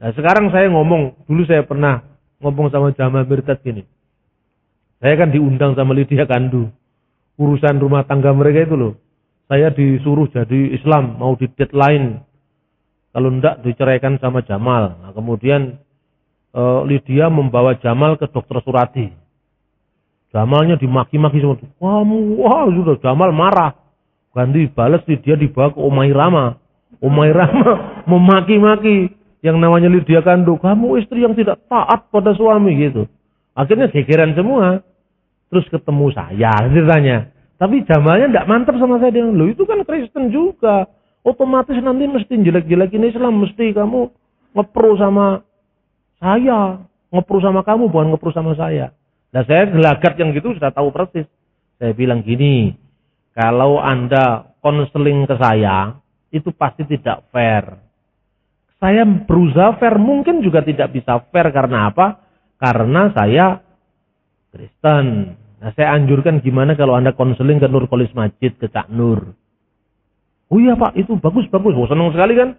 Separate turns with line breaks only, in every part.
Nah, sekarang saya ngomong, dulu saya pernah ngomong sama Jamal Mirdad gini. Saya kan diundang sama Lydia Kandu. Urusan rumah tangga mereka itu loh. Saya disuruh jadi Islam, mau di deadline. Kalau enggak diceraikan sama Jamal. Nah, kemudian Lydia membawa Jamal ke dokter Surati. Jamalnya dimaki-maki semua. Wah, sudah Jamal marah. Ganti balas Lydia dibawa ke Umairama. Umairama memaki-maki yang namanya Lydia Kandu. Kamu istri yang tidak taat pada suami gitu. Akhirnya gegeran semua. Terus ketemu saya ceritanya. Tapi Jamalnya tidak mantap sama saya. Dia bilang, loh itu kan Kristen juga. Otomatis nanti mesti jelek-jelekin Islam. Mesti kamu ngepro sama saya. Ngepro sama kamu, bukan ngepro sama saya. Nah saya gelagat yang gitu sudah tahu persis. Saya bilang gini, kalau Anda konseling ke saya, itu pasti tidak fair. Saya berusaha fair, mungkin juga tidak bisa fair. Karena apa? Karena saya Kristen. Nah saya anjurkan gimana kalau Anda konseling ke Nur Kholis Majid, ke Cak Nur. Oh iya Pak, itu bagus-bagus. Wah senang sekali kan?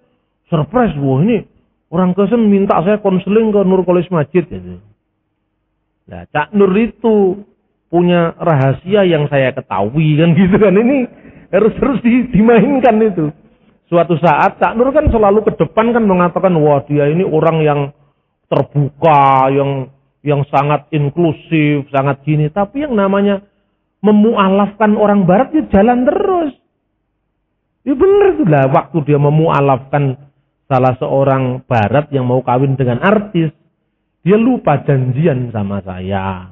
Surprise, wah ini orang Kristen minta saya konseling ke Nur Kholis Majid. Gitu. Nah, Cak Nur itu punya rahasia yang saya ketahui kan gitu kan. Ini harus terus dimainkan itu. Suatu saat Cak Nur kan selalu ke depan kan mengatakan wah dia ini orang yang terbuka, yang sangat inklusif, sangat gini. Tapi yang namanya memualafkan orang barat dia jalan terus. Ya benar itu lah waktu dia memualafkan salah seorang barat yang mau kawin dengan artis. Dia lupa janjian sama saya.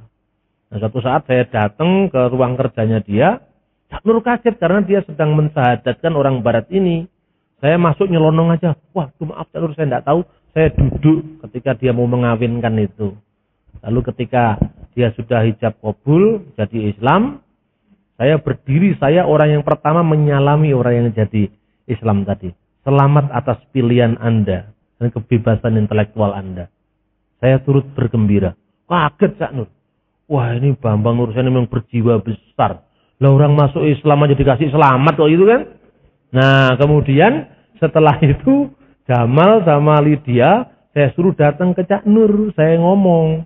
Nah, suatu saat saya datang ke ruang kerjanya dia. Cak Nur kaget karena dia sedang mensyahadatkan orang barat ini. Saya masuk nyelonong aja. Wah, maaf Cak Nur, saya tidak tahu. Saya duduk ketika dia mau mengawinkan itu. Lalu ketika dia sudah hijab kabul, jadi Islam. Saya berdiri, saya orang yang pertama menyalami orang yang jadi Islam tadi. Selamat atas pilihan Anda dan kebebasan intelektual Anda. Saya turut bergembira. Kaget Cak Nur. Wah ini Bambang Nursen memang berjiwa besar. Lah orang masuk Islam aja dikasih selamat kok itu kan. Nah kemudian setelah itu Jamal sama Lydia saya suruh datang ke Cak Nur. Saya ngomong.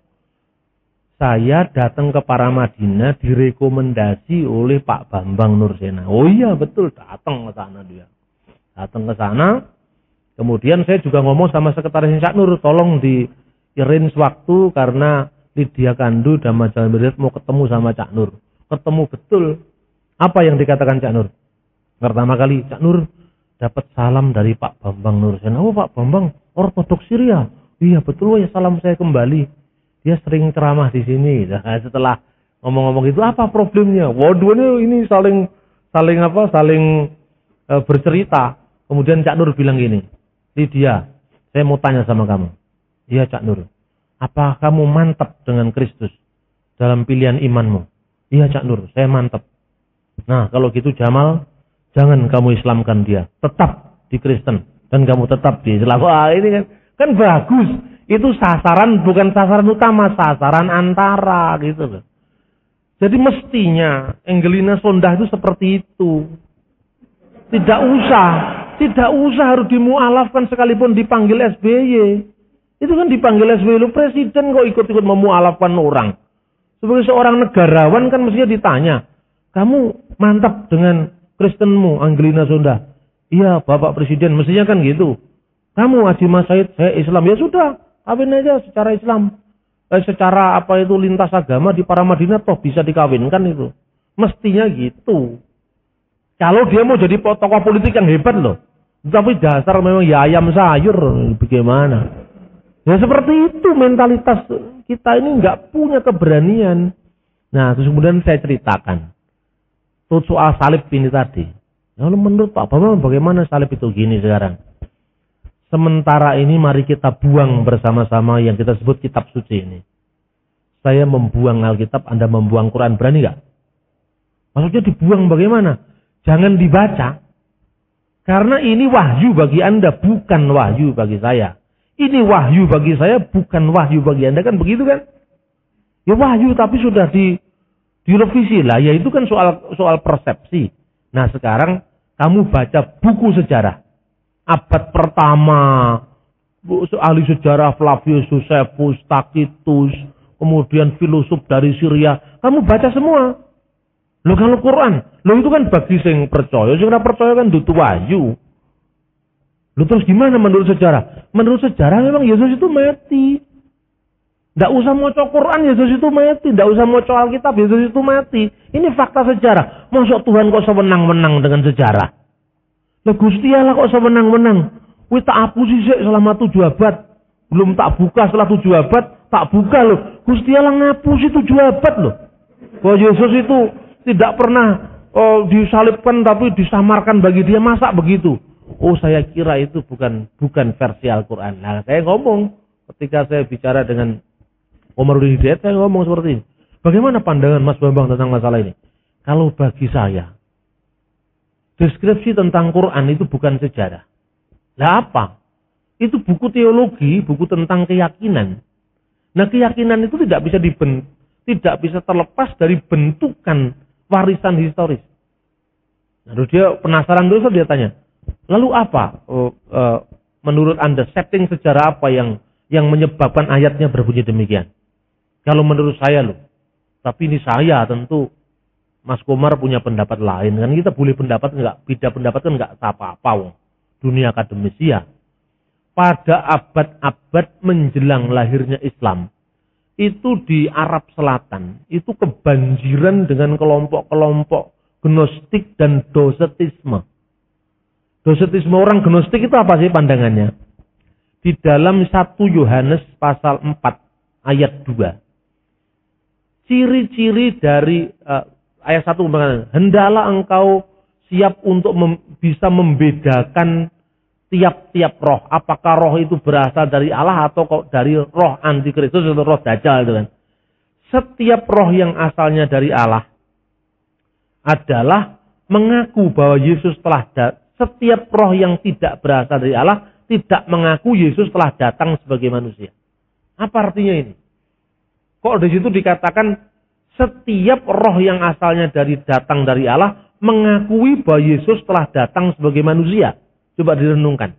Saya datang ke Paramadina direkomendasi oleh Pak Bambang Nursena. Oh iya betul, datang ke sana dia. Datang ke sana. Kemudian saya juga ngomong sama sekretaris Cak Nur, tolong di-arrange waktu karena Lydia Kandu dan Jamal Mirdad mau ketemu sama Cak Nur. Ketemu betul. Apa yang dikatakan Cak Nur? Pertama kali Cak Nur dapat salam dari Pak Bambang Nursena. Oh Pak Bambang, Ortodoks Syria. Iya betul ya, salam saya kembali. Dia sering ceramah di sini. Nah, setelah ngomong-ngomong itu apa problemnya? Waduh ini saling bercerita. Kemudian Cak Nur bilang gini, Lydia, saya mau tanya sama kamu. Iya Cak Nur, apa kamu mantap dengan Kristus dalam pilihan imanmu? Iya Cak Nur, saya mantap. Nah kalau gitu Jamal, jangan kamu Islamkan dia, tetap di Kristen dan kamu tetap di Islam. Wah ini kan bagus. Itu sasaran, bukan sasaran utama, sasaran antara gitu loh. Jadi mestinya Angelina Sondakh itu seperti itu. Tidak usah harus dimualafkan sekalipun dipanggil SBY. Itu kan dipanggil SBY, lu presiden kok ikut-ikut memualafkan orang. Sebagai seorang negarawan kan mestinya ditanya, kamu mantap dengan Kristenmu Angelina Sondakh? Iya Bapak Presiden, mestinya kan gitu. Kamu Haji Mas Said, saya Islam, ya sudah. Kawin aja secara Islam. Secara apa itu lintas agama di Paramadina toh bisa dikawinkan itu. Mestinya gitu. Kalau dia mau jadi tokoh politik yang hebat loh. Tapi dasar memang ya ayam sayur. Bagaimana? Ya seperti itu mentalitas kita ini nggak punya keberanian. Nah terus kemudian saya ceritakan. Tuh soal salib ini tadi. Lalu menurut Pak Bambang bagaimana salib itu gini sekarang? Sementara ini mari kita buang bersama-sama yang kita sebut kitab suci ini. Saya membuang Alkitab, Anda membuang Quran, berani gak? Maksudnya dibuang bagaimana? Jangan dibaca. Karena ini wahyu bagi Anda, bukan wahyu bagi saya. Ini wahyu bagi saya, bukan wahyu bagi Anda, kan begitu kan? Ya wahyu tapi sudah direvisi lah, ya itu kan soal persepsi. Nah sekarang kamu baca buku sejarah. Abad pertama ahli sejarah Flavius Josephus, Tacitus, kemudian filosof dari Syria, kamu baca semua. Loh kalau Quran, loh itu kan bagi sing percaya, sing ora percaya kan dudu wahyu. Loh terus gimana menurut sejarah? Menurut sejarah memang Yesus itu mati. Nggak usah maca Quran, Yesus itu mati. Nggak usah maca Alkitab, Yesus itu mati. Ini fakta sejarah. Masuk Tuhan kok sewenang-wenang dengan sejarah? Lah Gusti Allah kok sewenang-wenang? Wih tak hapusi sih selama 7 abad. Belum tak buka setelah 7 abad, tak buka loh. Gusti Allah ngapusi 7 abad loh. Bahwa Yesus itu tidak pernah disalibkan tapi disamarkan bagi dia, masa begitu? Oh saya kira itu bukan versi Al-Quran. Nah saya ngomong ketika saya bicara dengan Omarudin Hidayat, saya ngomong seperti ini. Bagaimana pandangan Mas Bambang tentang masalah ini? Kalau bagi saya, deskripsi tentang Quran itu bukan sejarah. Lah apa? Itu buku teologi, buku tentang keyakinan. Nah keyakinan itu tidak bisa terlepas dari bentukan warisan historis. Lalu dia penasaran terus, dia tanya, lalu apa menurut Anda setting sejarah apa yang menyebabkan ayatnya berbunyi demikian? Kalau menurut saya loh, tapi ini saya tentu Mas Komar punya pendapat lain kan, kita boleh pendapat enggak, beda pendapat kan enggak apa-apa, dunia akademisi ya. Pada abad-abad menjelang lahirnya Islam, itu di Arab Selatan, itu kebanjiran dengan kelompok-kelompok Gnostik dan Docetisme. Docetisme orang Gnostik itu apa sih pandangannya? Di dalam 1 Yohanes pasal 4 ayat 2. Ciri-ciri dari ayat 1 mengatakan, hendaklah engkau siap untuk bisa membedakan tiap-tiap roh. Apakah roh itu berasal dari Allah atau dari roh antikristus atau roh dajjal itu kan. Setiap roh yang asalnya dari Allah adalah mengaku bahwa Yesus telah datang. Setiap roh yang tidak berasal dari Allah tidak mengaku Yesus telah datang sebagai manusia. Apa artinya ini? Kok di situ dikatakan setiap roh yang asalnya datang dari Allah mengakui bahwa Yesus telah datang sebagai manusia. Coba direnungkan.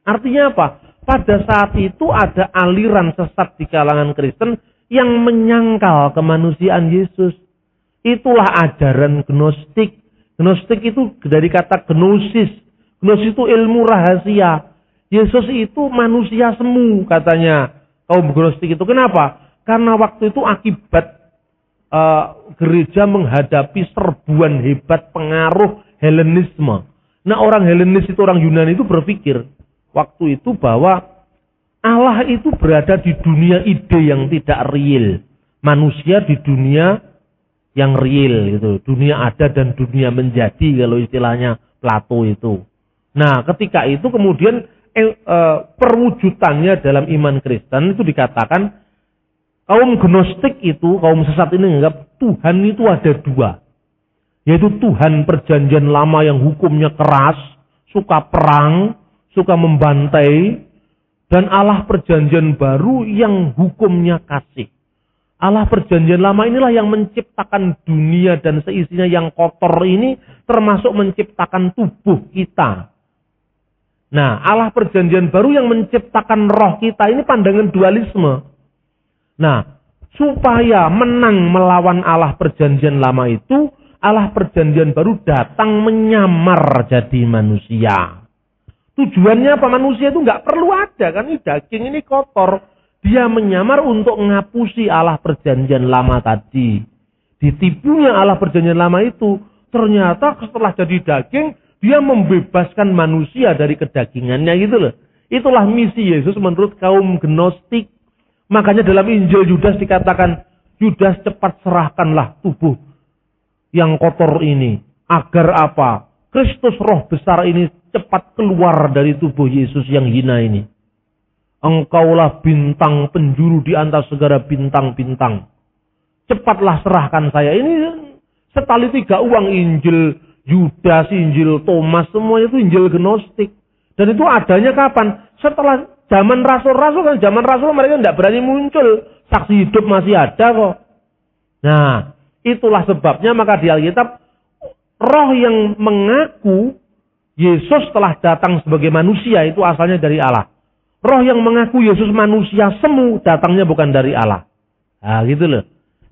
Artinya apa? Pada saat itu ada aliran sesat di kalangan Kristen yang menyangkal kemanusiaan Yesus. Itulah ajaran Gnostik. Gnostik itu dari kata gnosis. Gnosis itu ilmu rahasia. Yesus itu manusia semu katanya kaum Gnostik itu. Kenapa? Karena waktu itu akibat gereja menghadapi serbuan hebat pengaruh Helenisme. Nah orang Helenis itu, orang Yunani itu berpikir waktu itu bahwa Allah itu berada di dunia ide yang tidak real. Manusia di dunia yang real gitu. Dunia ada dan dunia menjadi kalau istilahnya Plato itu. Nah ketika itu kemudian perwujudannya dalam iman Kristen itu dikatakan kaum Gnostik itu, kaum sesat ini menganggap Tuhan itu ada 2. Yaitu Tuhan perjanjian lama yang hukumnya keras, suka perang, suka membantai. Dan Allah perjanjian baru yang hukumnya kasih. Allah perjanjian lama inilah yang menciptakan dunia dan seisinya yang kotor ini, termasuk menciptakan tubuh kita. Nah, Allah perjanjian baru yang menciptakan roh kita, ini pandangan dualisme. Nah, supaya menang melawan Allah perjanjian lama itu, Allah perjanjian baru datang menyamar jadi manusia. Tujuannya apa? Manusia itu nggak perlu ada kan, ini daging ini kotor. Dia menyamar untuk ngapusi Allah perjanjian lama tadi. Ditipunya Allah perjanjian lama itu, ternyata setelah jadi daging, dia membebaskan manusia dari kedagingannya gitu loh. Itulah misi Yesus menurut kaum Gnostik. Makanya dalam Injil Yudas dikatakan, Yudas cepat serahkanlah tubuh yang kotor ini. Agar apa? Kristus roh besar ini cepat keluar dari tubuh Yesus yang hina ini. Engkaulah bintang penjuru di antara segala bintang-bintang. Cepatlah serahkan saya. Ini setali 3 uang Injil Yudas, Injil Thomas, semuanya itu Injil Gnostik. Dan itu adanya kapan? Setelah zaman rasul-rasul kan. Zaman rasul mereka tidak berani muncul. Saksi hidup masih ada kok. Nah, itulah sebabnya maka di Alkitab roh yang mengaku Yesus telah datang sebagai manusia itu asalnya dari Allah. Roh yang mengaku Yesus manusia semu datangnya bukan dari Allah. Nah gitu loh.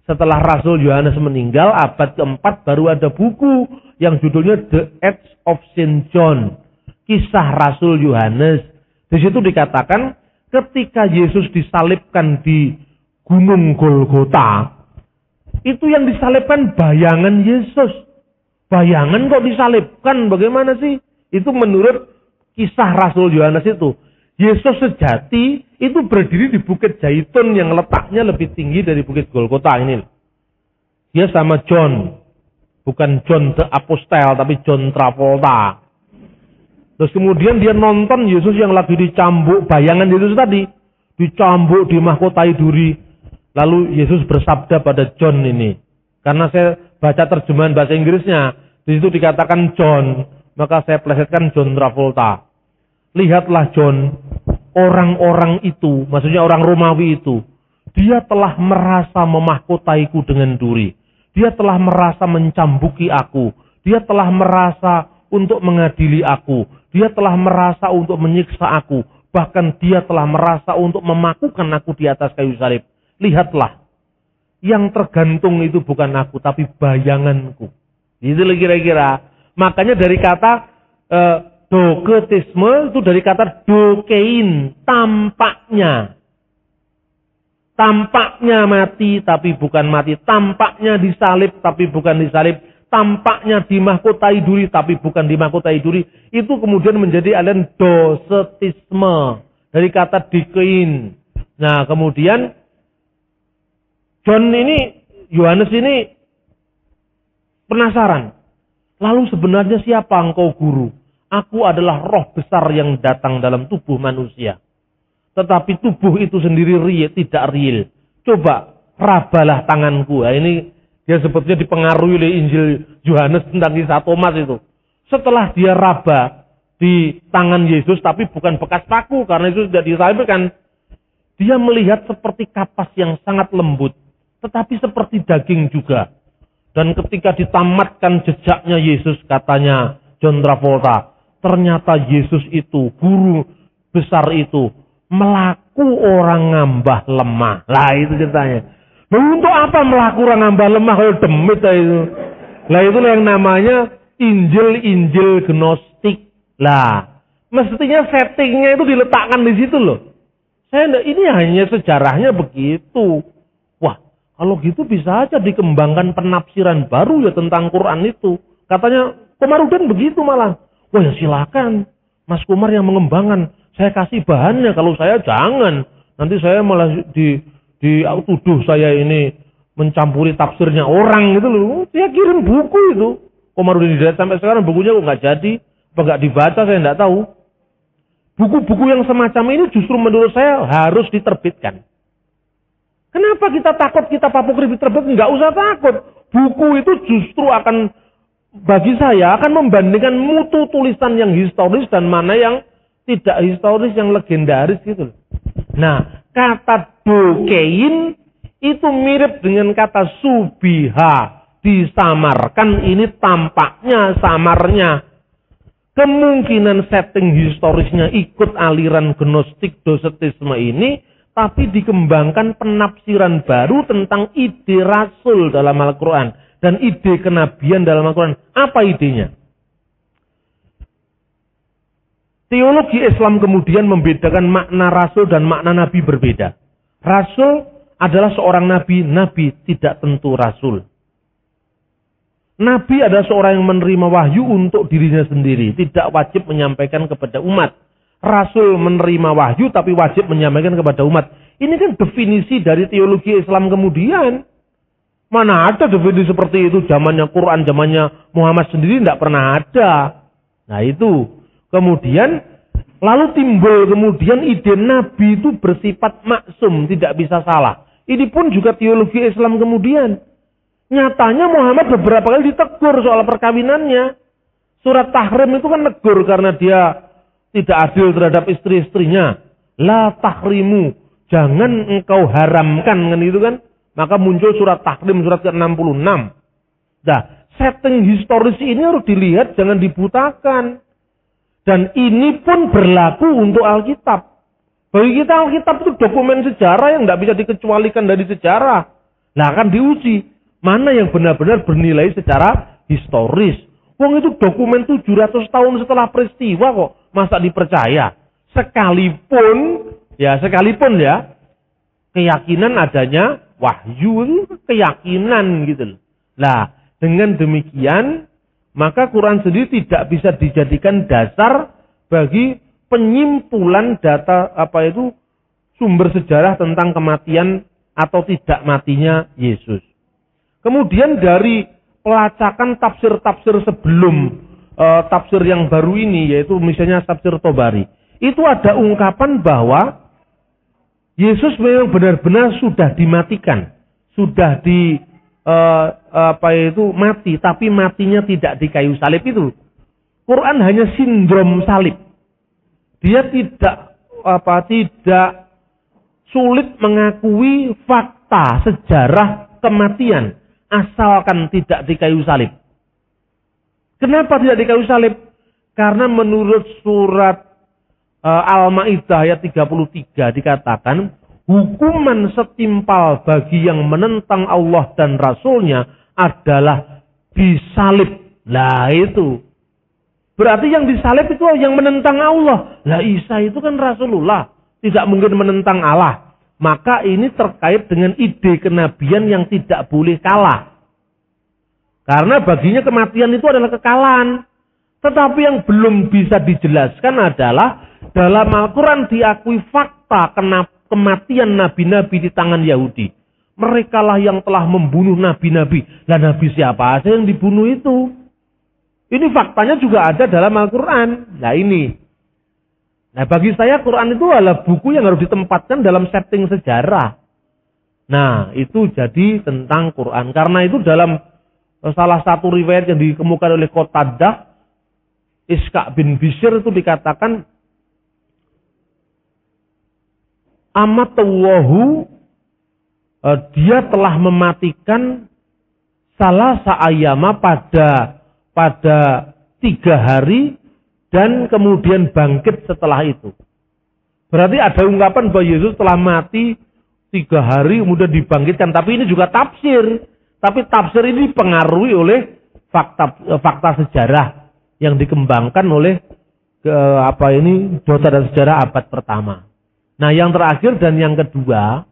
Setelah Rasul Yohanes meninggal, abad keempat baru ada buku yang judulnya The Acts of Saint John. Kisah Rasul Yohanes. Di situ dikatakan ketika Yesus disalibkan di Gunung Golgota, itu yang disalibkan bayangan Yesus. Bayangan kok disalibkan, bagaimana sih? Itu menurut kisah Rasul Yohanes itu. Yesus sejati itu berdiri di Bukit Zaitun yang letaknya lebih tinggi dari Bukit Golgota ini. Dia sama John. Bukan John the Apostle, tapi John Travolta. Terus kemudian dia nonton Yesus yang lagi dicambuk, bayangan Yesus tadi. Dicambuk, dimahkotai duri. Lalu Yesus bersabda pada John ini. Karena saya baca terjemahan bahasa Inggrisnya. Di situ dikatakan John. Maka saya plesetkan John Travolta. Lihatlah John, orang-orang itu, maksudnya orang Romawi itu, dia telah merasa memahkotaiku dengan duri. Dia telah merasa mencambuki aku. Dia telah merasa untuk mengadili aku. Dia telah merasa untuk menyiksa aku. Bahkan dia telah merasa untuk memakukan aku di atas kayu salib. Lihatlah, yang tergantung itu bukan aku, tapi bayanganku. Itu kira-kira. Makanya dari kata doketisme itu dari kata dokein, tampaknya. Tampaknya mati tapi bukan mati. Tampaknya disalib tapi bukan disalib. Tampaknya dimahkotai duri tapi bukan dimahkotai duri. Itu kemudian menjadi aliran dosetisme. Dari kata dikein. Nah kemudian Yohanes ini penasaran. Lalu sebenarnya siapa engkau guru? Aku adalah roh besar yang datang dalam tubuh manusia. Tetapi tubuh itu sendiri tidak real. Coba rabalah tanganku. Nah, ini dia sebetulnya dipengaruhi oleh Injil Yohanes tentang kisah Thomas itu. Setelah dia raba di tangan Yesus, tapi bukan bekas paku karena itu sudah disalibkan. Dia melihat seperti kapas yang sangat lembut, tetapi seperti daging juga. Dan ketika ditamatkan jejaknya Yesus, katanya John Travolta, ternyata Yesus itu, guru besar itu, melaku orang ngambah lemah. Lah itu ceritanya. Nah, untuk apa melaku orang ngambah lemah kalau demit itu? Lah itulah yang namanya Injil Gnostik. Lah, mestinya settingnya itu diletakkan di situ loh. Ini hanya sejarahnya begitu. Wah, kalau gitu bisa aja dikembangkan penafsiran baru ya tentang Quran itu. Katanya Komarudin begitu malah. Wah ya silakan, Mas Kumar yang mengembangkan. Saya kasih bahannya, kalau saya jangan. Nanti saya malah dituduh saya ini mencampuri tafsirnya orang gitu loh. Dia kirim buku itu. Komarudin Hidayat sampai sekarang bukunya kok nggak jadi, apa nggak dibaca saya nggak tahu. Buku-buku yang semacam ini justru menurut saya harus diterbitkan. Kenapa kita takut kita Apokrips diterbitkan? Nggak usah takut. Buku itu justru akan, bagi saya, akan membandingkan mutu tulisan yang historis dan mana yang tidak historis, yang legendaris gitu. Nah, kata dokein itu mirip dengan kata subiha, disamarkan. Ini tampaknya samarnya. Kemungkinan setting historisnya ikut aliran gnostik dosetisme ini, tapi dikembangkan penafsiran baru tentang ide rasul dalam Al-Quran dan ide kenabian dalam Al-Quran. Apa idenya? Teologi Islam kemudian membedakan makna rasul dan makna nabi berbeda. Rasul adalah seorang nabi, nabi tidak tentu rasul. Nabi adalah seorang yang menerima wahyu untuk dirinya sendiri, tidak wajib menyampaikan kepada umat. Rasul menerima wahyu tapi wajib menyampaikan kepada umat. Ini kan definisi dari teologi Islam kemudian. Mana ada definisi seperti itu zamannya Quran, zamannya Muhammad sendiri tidak pernah ada. Nah itu. Kemudian lalu timbul kemudian ide nabi itu bersifat maksum, tidak bisa salah. Ini pun juga teologi Islam kemudian. Nyatanya Muhammad beberapa kali ditegur soal perkawinannya. Surat Tahrim itu kan negur karena dia tidak adil terhadap istri-istrinya. La tahrimu, jangan engkau haramkan, kan itu kan. Maka muncul surat Tahrim, surat ke-66. Nah, setting historis ini harus dilihat, jangan dibutakan. Dan ini pun berlaku untuk Alkitab. Bagi kita Alkitab itu dokumen sejarah yang tidak bisa dikecualikan dari sejarah. Nah akan diuji mana yang benar-benar bernilai secara historis. Wong itu dokumen 700 tahun setelah peristiwa kok, masa dipercaya? Sekalipun ya keyakinan adanya wahyu itu keyakinan gitu loh. Nah, dengan demikian maka Quran sendiri tidak bisa dijadikan dasar bagi penyimpulan data sumber sejarah tentang kematian atau tidak matinya Yesus. Kemudian dari pelacakan tafsir-tafsir sebelum tafsir yang baru ini, yaitu misalnya tafsir Tobari, itu ada ungkapan bahwa Yesus memang benar-benar sudah dimatikan, sudah mati, tapi matinya tidak di kayu salib itu. Quran hanya sindrom salib. Dia tidak sulit mengakui fakta sejarah kematian asalkan tidak di kayu salib. Kenapa tidak di kayu salib? Karena menurut surat Al-Maidah ayat 33 dikatakan hukuman setimpal bagi yang menentang Allah dan Rasulnya adalah disalib. Lah itu. Berarti yang disalib itu yang menentang Allah. Lah Isa itu kan Rasulullah. Tidak mungkin menentang Allah. Maka ini terkait dengan ide kenabian yang tidak boleh kalah. Karena baginya kematian itu adalah kekalahan. Tetapi yang belum bisa dijelaskan adalah dalam Al-Quran diakui fakta kematian nabi-nabi di tangan Yahudi. Merekalah yang telah membunuh nabi-nabi. Lah nabi siapa aja yang dibunuh itu? Ini faktanya juga ada dalam Al-Quran. Nah ini. Nah bagi saya Quran itu adalah buku yang harus ditempatkan dalam setting sejarah. Nah itu jadi tentang Quran. Karena itu dalam salah satu riwayat yang dikemukakan oleh Qatadah, Ishaq bin Bishr itu dikatakan Amatullahu, dia telah mematikan salah sa'ayama pada 3 hari dan kemudian bangkit setelah itu. Berarti ada ungkapan bahwa Yesus telah mati 3 hari kemudian dibangkitkan. Tapi ini juga tafsir. Tapi tafsir ini dipengaruhi oleh fakta sejarah yang dikembangkan oleh data dan sejarah abad pertama. Nah yang terakhir dan yang kedua,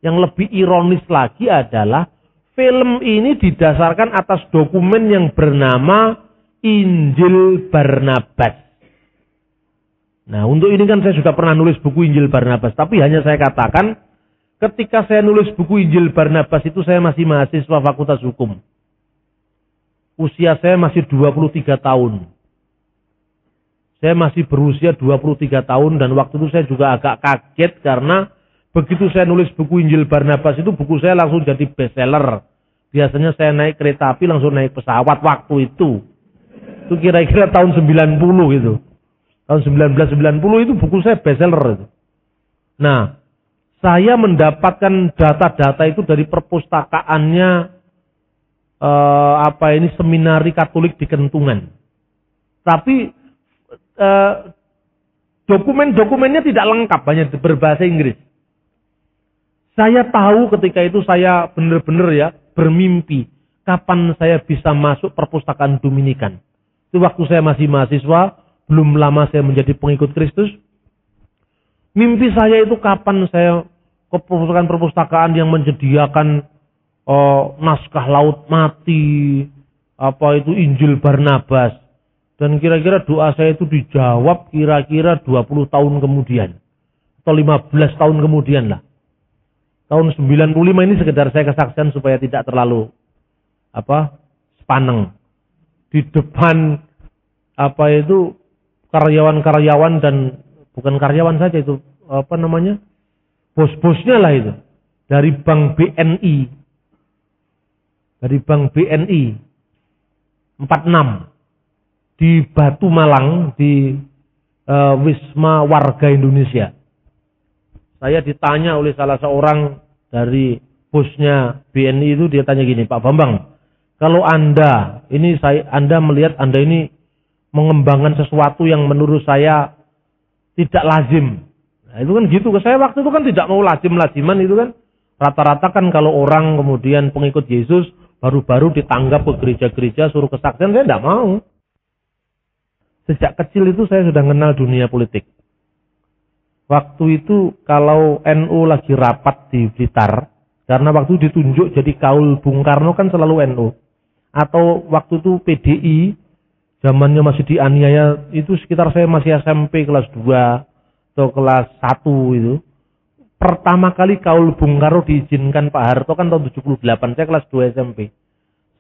yang lebih ironis lagi adalah film ini didasarkan atas dokumen yang bernama Injil Barnabas. Nah untuk ini kan saya sudah pernah nulis buku Injil Barnabas. Tapi hanya saya katakan ketika saya nulis buku Injil Barnabas itu saya masih mahasiswa Fakultas Hukum. Usia saya masih 23 tahun. Saya masih berusia 23 tahun dan waktu itu saya juga agak kaget karena begitu saya nulis buku Injil Barnabas itu buku saya langsung jadi bestseller. Biasanya saya naik kereta api langsung naik pesawat waktu itu. Itu kira-kira tahun 90 gitu. Tahun 1990 itu buku saya bestseller itu. Nah, saya mendapatkan data-data itu dari perpustakaannya Seminari Katolik di Kentungan. Tapi dokumen-dokumennya tidak lengkap, hanya berbahasa Inggris. Saya tahu ketika itu saya benar-benar bermimpi kapan saya bisa masuk perpustakaan Dominikan. Itu waktu saya masih mahasiswa, belum lama saya menjadi pengikut Kristus. Mimpi saya itu kapan saya ke perpustakaan yang menyediakan naskah Laut Mati, Injil Barnabas. Dan kira-kira doa saya itu dijawab kira-kira 20 tahun kemudian. Atau 15 tahun kemudian lah. Tahun 95 ini sekedar saya kesaksian supaya tidak terlalu sepaneng. Di depan karyawan-karyawan dan bukan karyawan saja itu bos-bosnya lah itu. Dari Bank BNI. Dari Bank BNI 46. Di Batu Malang, di Wisma Warga Indonesia. Saya ditanya oleh salah seorang dari bosnya BNI itu, dia tanya gini, Pak Bambang, kalau Anda melihat Anda ini mengembangkan sesuatu yang menurut saya tidak lazim. Nah, itu kan gitu. Saya waktu itu kan tidak mau lazim-laziman itu kan. Rata-rata kan kalau orang kemudian pengikut Yesus baru-baru ditanggap ke gereja-gereja suruh kesaksian, saya tidak mau. Sejak kecil itu saya sudah kenal dunia politik. Waktu itu kalau NU lagi rapat di Blitar, karena waktu ditunjuk jadi kaul Bung Karno kan selalu NU. Atau waktu itu PDI, zamannya masih dianiaya, itu sekitar saya masih SMP kelas 2 atau kelas 1 itu. Pertama kali kaul Bung Karno diizinkan Pak Harto kan tahun 78, saya kelas 2 SMP.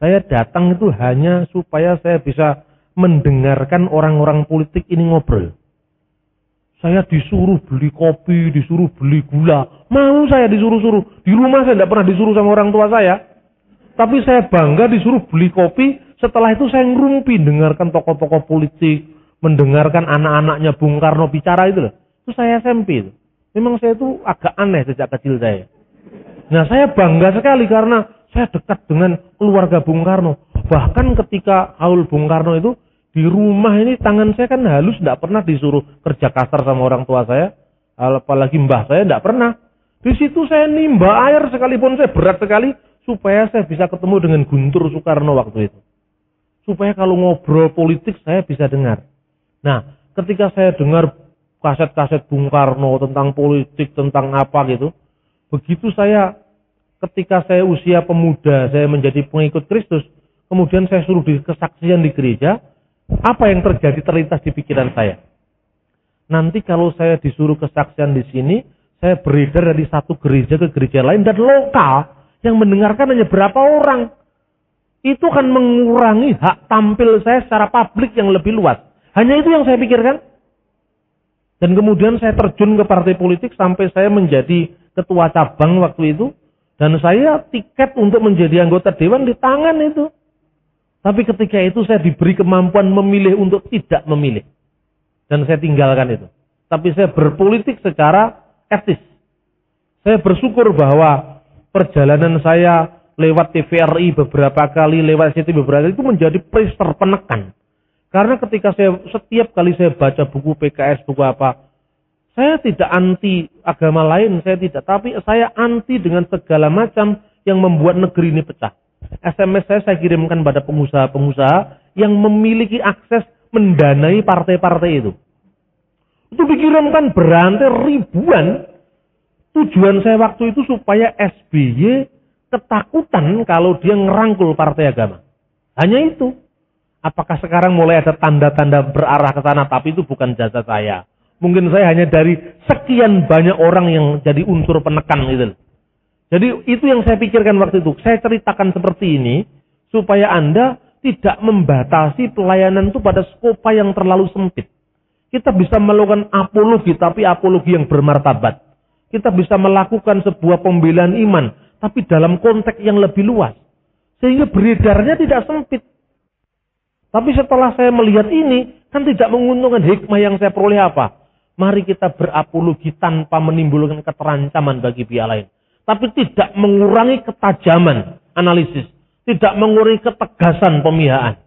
Saya datang itu hanya supaya saya bisa mendengarkan orang-orang politik ini ngobrol. Saya disuruh beli kopi, disuruh beli gula. Mau saya disuruh-suruh. Di rumah saya tidak pernah disuruh sama orang tua saya. Tapi saya bangga disuruh beli kopi. Setelah itu saya ngerumpi, dengarkan tokoh-tokoh politik, mendengarkan anak-anaknya Bung Karno bicara itu loh. Itu saya SMP itu. Memang saya itu agak aneh sejak kecil saya. Nah saya bangga sekali karena saya dekat dengan keluarga Bung Karno. Bahkan ketika haul Bung Karno itu, di rumah ini tangan saya kan halus, tidak pernah disuruh kerja kasar sama orang tua saya. Apalagi mbah saya tidak pernah. Di situ saya nimba air sekalipun saya berat sekali, supaya saya bisa ketemu dengan Guntur Soekarno waktu itu. Supaya kalau ngobrol politik saya bisa dengar. Nah ketika saya dengar kaset-kaset Bung Karno tentang politik, tentang apa gitu. Begitu saya, ketika saya usia pemuda, saya menjadi pengikut Kristus, kemudian saya suruh di kesaksian di gereja, apa yang terjadi terlintas di pikiran saya? Nanti kalau saya disuruh kesaksian di sini, saya beredar dari satu gereja ke gereja lain, dan lokal yang mendengarkan hanya berapa orang. Itu kan mengurangi hak tampil saya secara publik yang lebih luas. Hanya itu yang saya pikirkan. Dan kemudian saya terjun ke partai politik sampai saya menjadi ketua cabang waktu itu. Dan saya tiket untuk menjadi anggota dewan di tangan itu. Tapi ketika itu saya diberi kemampuan memilih untuk tidak memilih. Dan saya tinggalkan itu. Tapi saya berpolitik secara etis. Saya bersyukur bahwa perjalanan saya lewat TVRI beberapa kali, lewat CT beberapa kali, itu menjadi pressure penekan. Karena ketika setiap kali saya baca buku PKS, buku apa, saya tidak anti agama lain, saya tidak. Tapi saya anti dengan segala macam yang membuat negeri ini pecah. SMS saya kirimkan pada pengusaha-pengusaha yang memiliki akses mendanai partai-partai itu. Itu dikirimkan berantai ribuan. Tujuan saya waktu itu supaya SBY ketakutan kalau dia ngerangkul partai agama. Hanya itu. Apakah sekarang mulai ada tanda-tanda berarah ke sana, tapi itu bukan jasa saya. Mungkin saya hanya dari sekian banyak orang yang jadi unsur penekan itu. Jadi itu yang saya pikirkan waktu itu. Saya ceritakan seperti ini supaya Anda tidak membatasi pelayanan itu pada skopa yang terlalu sempit. Kita bisa melakukan apologi, tapi apologi yang bermartabat. Kita bisa melakukan sebuah pembelaan iman, tapi dalam konteks yang lebih luas. Sehingga beredarnya tidak sempit. Tapi setelah saya melihat ini, kan tidak menguntungkan. Hikmah yang saya peroleh apa? Mari kita berapologi tanpa menimbulkan keterancaman bagi pihak lain. Tapi tidak mengurangi ketajaman analisis. Tidak mengurangi ketegasan pemihakan.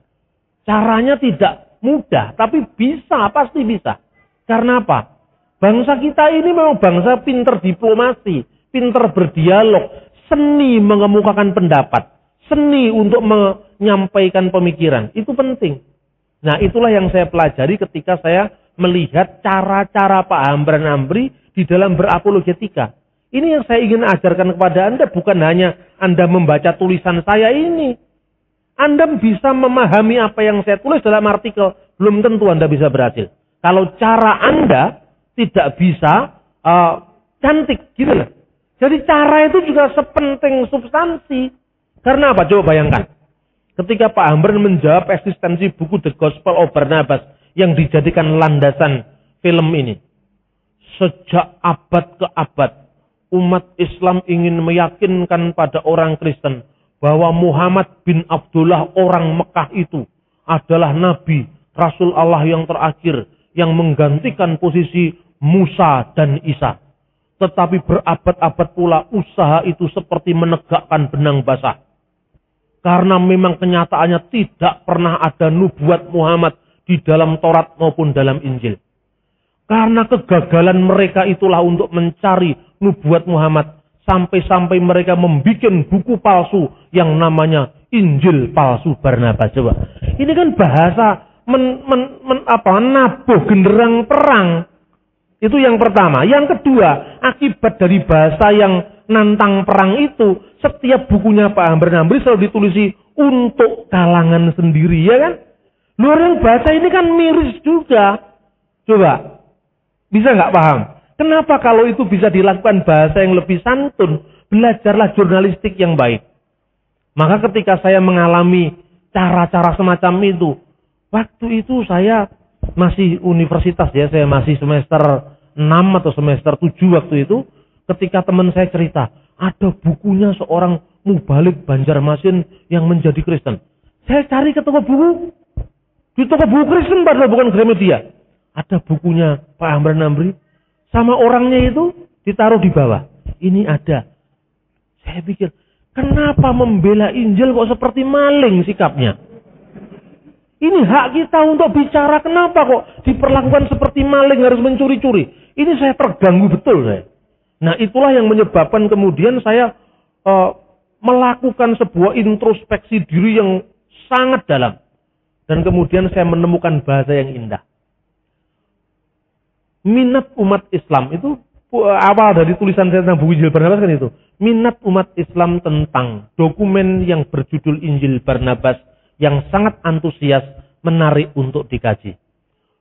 Caranya tidak mudah, tapi bisa, pasti bisa. Karena apa? Bangsa kita ini memang bangsa pinter diplomasi, pinter berdialog, seni mengemukakan pendapat, seni untuk menyampaikan pemikiran. Itu penting. Nah itulah yang saya pelajari ketika saya melihat cara-cara Pak Hamran Amri di dalam berapologetika. Ini yang saya ingin ajarkan kepada Anda, bukan hanya Anda membaca tulisan saya ini. Anda bisa memahami apa yang saya tulis dalam artikel, belum tentu Anda bisa berhasil. Kalau cara Anda tidak bisa cantik, gitu loh. Jadi cara itu juga sepenting substansi. Karena apa? Coba bayangkan. Ketika Pak Hamran menjawab eksistensi buku The Gospel of Barnabas yang dijadikan landasan film ini. Sejak abad ke abad, umat Islam ingin meyakinkan pada orang Kristen bahwa Muhammad bin Abdullah orang Mekah itu adalah Nabi, Rasul Allah yang terakhir yang menggantikan posisi Musa dan Isa. Tetapi berabad-abad pula usaha itu seperti menegakkan benang basah. Karena memang kenyataannya tidak pernah ada nubuat Muhammad di dalam Taurat maupun dalam Injil. Karena kegagalan mereka itulah untuk mencari nubuat Muhammad. Sampai-sampai mereka membuat buku palsu yang namanya Injil palsu Barnabas. Coba. Ini kan bahasa nabuh genderang perang. Itu yang pertama. Yang kedua, akibat dari bahasa yang nantang perang itu, setiap bukunya Pak Barnabas selalu ditulisi untuk kalangan sendiri, ya kan? Luar yang baca ini kan miris juga. Coba. Bisa nggak paham? Kenapa kalau itu bisa dilakukan bahasa yang lebih santun? Belajarlah jurnalistik yang baik. Maka ketika saya mengalami cara-cara semacam itu, waktu itu saya masih universitas ya, saya masih semester 6 atau semester 7 waktu itu, ketika teman saya cerita, ada bukunya seorang mubalik Banjarmasin yang menjadi Kristen. Saya cari ke toko buku, di toko buku Kristen padahal bukan Gramedia. Ada bukunya Pak Amran Namri, sama orangnya itu ditaruh di bawah. Ini ada. Saya pikir, kenapa membela Injil kok seperti maling sikapnya? Ini hak kita untuk bicara, kenapa kok diperlakukan seperti maling, harus mencuri-curi? Ini saya terganggu betul saya. Nah itulah yang menyebabkan kemudian saya melakukan sebuah introspeksi diri yang sangat dalam. Dan kemudian saya menemukan bahasa yang indah. Minat umat Islam itu awal dari tulisan saya tentang buku Injil Barnabas kan itu. Minat umat Islam tentang dokumen yang berjudul Injil Barnabas yang sangat antusias, menarik untuk dikaji.